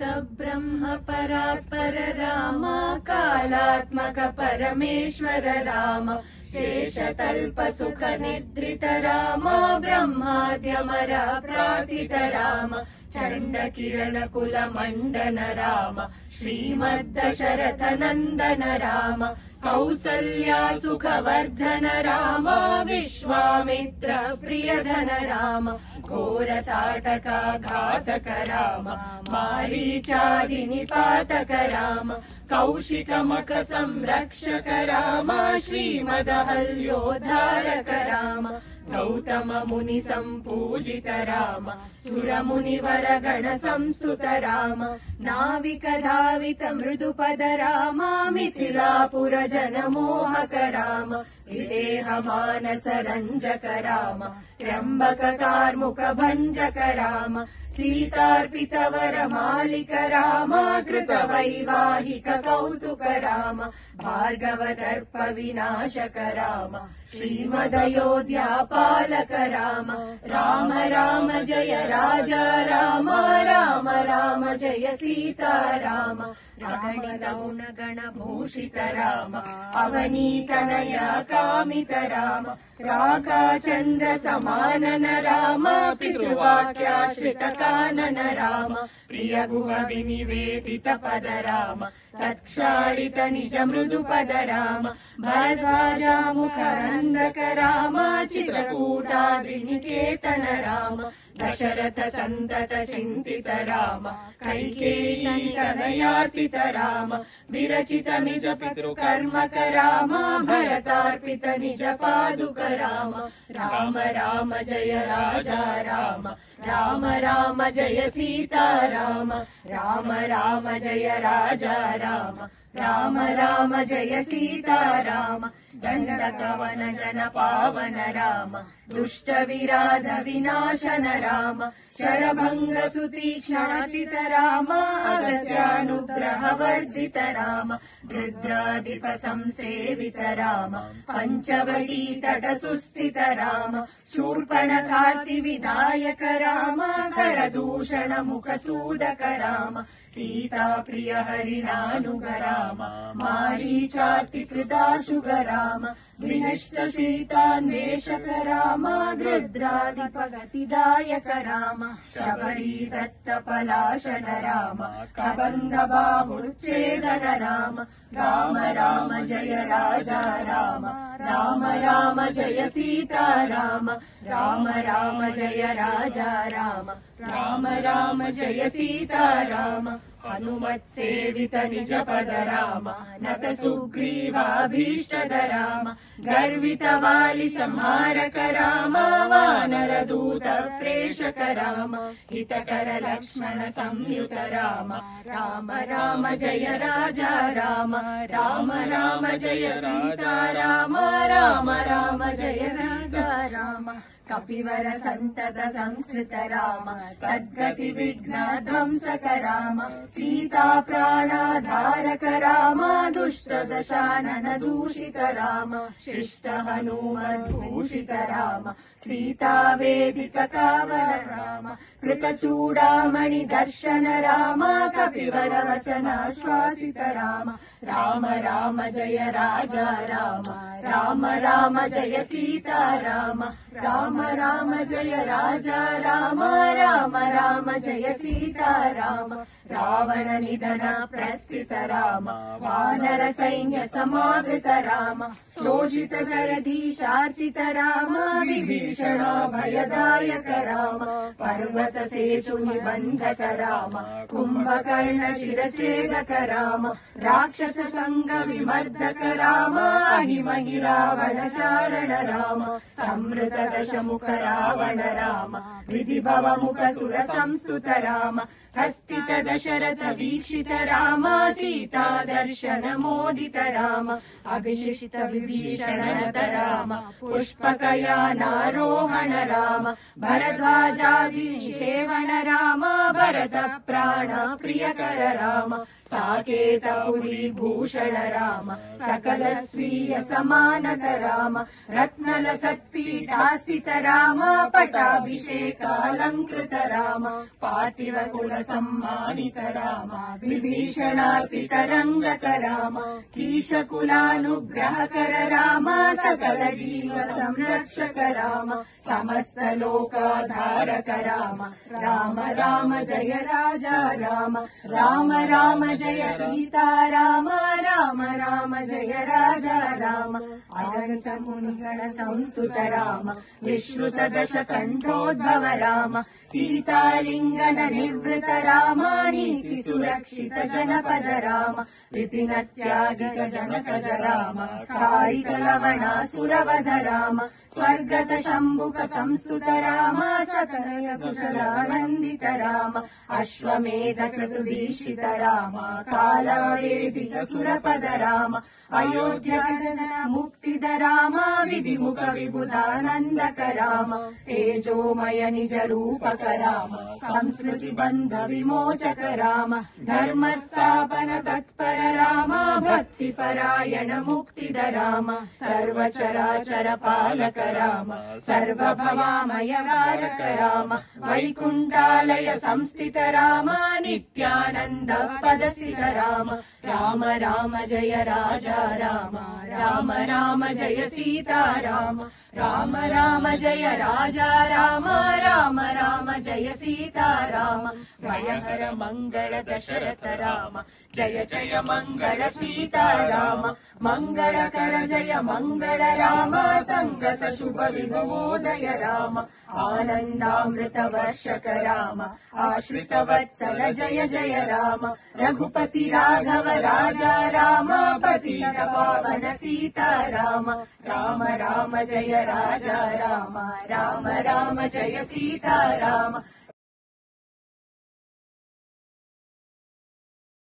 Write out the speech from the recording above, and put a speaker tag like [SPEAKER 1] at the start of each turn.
[SPEAKER 1] ब्रह्म परात्पर राम कालात्मक परमेश्वर राम शेषतल्प सुख निद्रित राम ब्रह्माद्यमर प्रार्थित राम चण्ड किरण कुल मण्डन राम श्रीमद्दशरथ नन्दन राम कौसल्या सुखवर्धन राम विश्वामित्र प्रियधन राम घोरताटका घातक राम मारीचादि निपातक राम कौशिकमख संरक्षक राम श्रीमदहल्योद्धारक राम गौतम मुनि संपूजित राम सुरमुनिवर गण संस्तुत राम नाविक धावित मृदुपद राम मिथिलापुर जनमोहक राम विदेह मानस रंजक राम त्र्यंबक कार्मुक भंजक राम सीतार्पित वर मालिक राम कृत वैवाहिक कौतुक राम भार्गव दर्प विनाशक राम श्रीमदयोध्या पालक राम राम राम जय राजा राम राम राम जय सीता राम रागणित गुणगण भूषित राम अवनीतनय कामित राम रागा चंद्र समानन राम पितृवाक्याश्रित कानन राम प्रिय गुह विनिवेदित पद राम तत्क्षालित निज मृदु पद राम भरद्वाजामुख नंदक राम चित्रकूटाद्रिनिकेतन राम दशरथ संतत चिंतित राम कैकेयी तनयार्पित राम विरचित निज पितृकर्मक राम भरतार्पित निज पादुक राम राम राम जय राजा राम राम राम जय सीता राम राम राम जय राजा राम राम राम जय सीता राम दंडकवन जन पावन राम दुष्ट विराध विनाशन राम शरभंग सुतीक्ष्णचित राम अगस्यानुग्रह वर्धित राम रुद्राधिप संसेवित राम पंचवटी तट सुस्थित राम शूर्पणखार्ति विधायक राम करदूषण मुख सूदक राम सीता प्रिय हरिणानुग राम मारीचार्ति कृताशुग राम विनष्ट शीतान्वेषक राम गृध्राधिप गतिदायक राम शबरी दत्त पलाशन राम कबंध बाहुच्छेदन राम राम राम जय राजा राम राम राम जय सीता राम राम राम जय राजा राम राम राम जय सीता राम हनुमत सेवित निज पद राम नत सुग्रीवाभीष्टद राम गर्वित वालि संहारक राम वानर दूत प्रेषक राम हितकर लक्ष्मण संयुत राम राम राम जय राजा राम राम राम जय सीता राम राम राम जय सीता राम कपिवर संतत संस्कृत राम तद्गति विघ्न ध्वंसक राम सीता प्राणाधारक राम दुष्ट दशानन दूषित राम शिष्ट हनुमद्भूषित राम सीता वेदिक कावल राम कृत चूडामणि दर्शन राम कपिवर वचनाश्वासित राम राम राम जय राजा राम राम राम जय सीता राम राम राम जय राजा राम राम राम जय सीता राम रावण निधन प्रस्थित राम वानर सैन्य समावृत राम शोषित सरधीशार्थित राम विभीषण भयदायक राम पर्वत सेतु निबंधक राम कुंभकर्ण शिरछेदक राम राक्षस संग विमर्दक राम अहिमहि रावण चारण राम संवृत दशमुख रावण राम विधिभव मुख सुर संस्तुत राम हस्तित दशरथ वीक्षित राम सीता दर्शन मोदित राम अभिषिक्त विभीषण नत राम पुष्पकयानारोहण राम भरद्वाजादि निषेवण राम भरत प्राण प्रियकर राम साकेतपुरी भूषण राम सकल स्वीय समानक राम रत्नल सत्पीठास्थित राम पटाभिषेक पुण्डरीकालङ्कृत राम पार्थिव कुल सम्मानित राम विभीषणार्पित रङ्गक राम कीशकुलानुग्रहकर राम सकल जीव संरक्षक राम समस्त लोकाधारक राम राम राम जय राजा राम राम राम जय सीता राम राम राम जय राजा राम अगणित मुनिगण संस्तुत राम विश्रुत दश कंठोद्भव राम सीतालिंगन निवृत राम नीति सुरक्षित जनपद राम विपिन त्याजित जनकज राम कारिक लवणासुरवध राम स्वर्गत शम्भुक संस्तुत राम सकलय कुशलानन्दित राम अश्वमेध चतुर्दीक्षित राम कालवेदित सुरपद राम अयोध्या मुक्तिद राम विधिमुख विबुधानन्दक राम तेजोमय निज रूपक राम संस्कृति बन्ध विमोचक राम धर्म स्थापन तत्पर राम भक्ति परायण मुक्तिद राम सर्वचराचर पालक राम सर्वभवामय वारक राम वैकुण्ठालय संस्थित राम नित्यानन्द पदसित राम राम राम जय राजा राम राम राम जय सीता राम राम राम जय राजा राम राम राम जय सीता राम भयहर मंगल दशरथ राम जय जय मंगल सीता राम मंगलकर जय मंगल राम संगत शुभ विभवोदय राम आनंदामृत वर्षक राम आश्रित वत्सल जय जय राम रघुपति राघव राजा राम पतित पावन सीता राम राम राम जय राजा राम राम राम जय सीता राम